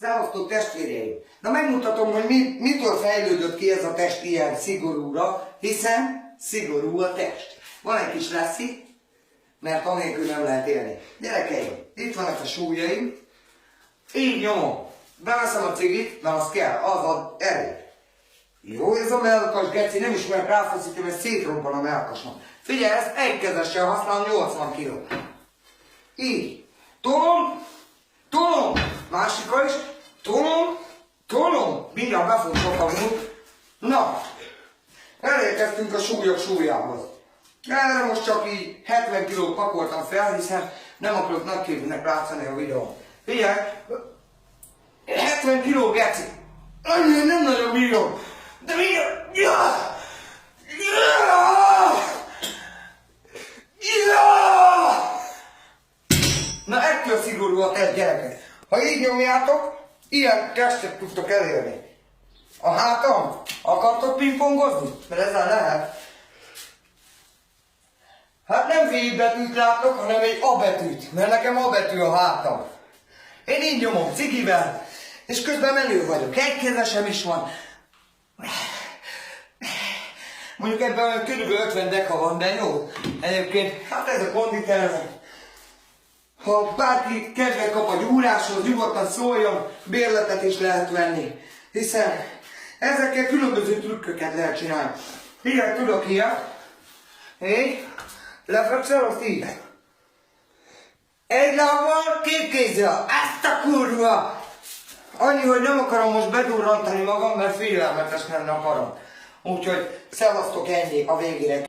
Szevasztok testvéreim! Na megmutatom, hogy mitől fejlődött ki ez a test ilyen szigorúra, hiszen szigorú a test. Van egy kis lesszi, mert anélkül nem lehet élni. Gyerekeim, itt vannak a súlyaim, így nyomom. Beveszem a cigit, mert az kell, az a elég. Jó, ez a mellkas geci, nem is merek ráfaszítani, mert szétrobban a mellkasom. Figyelj, ezt egykezessel használom 80 kg. Így. Tolom, másikkal is, tolom, mindjárt be fogunk kapni. Na, elérkeztünk a súlyok súlyához. Erre most csak így 70 kg pakoltam fel, hiszen nem akarok nagyképűnek látszani a videón. Figyelj, 70 kg geci, annyira nem nagyon bírom, de bírom. Na ettől szigorú a test, gyerekek. Ha így nyomjátok, ilyen testet tudtok elérni. A hátam? Akartok pingpongozni? Mert ezzel lehet. Hát nem V betűt látok, hanem egy A betűt, mert nekem A betű a hátam. Én így nyomom cigivel, és közben menő vagyok. Egykezesem is van. Mondjuk ebben kb. 50 deka van, de jó. Egyébként, hát ez a konditerem. Ha bárki kedvet kap a gyúráshoz, nyugodtan szóljon, bérletet is lehet venni. Hiszen ezekkel különböző trükköket lehet csinálni. Figyelj, tudok ilyet. Így. Lefekszel, azt így. Egy lábbal, két kézzel. Ezt a kurva! Annyi, hogy nem akarom most bedurrantani magam, mert félelmetes lenne a karom. Úgyhogy szevasztok, ennyi a végére.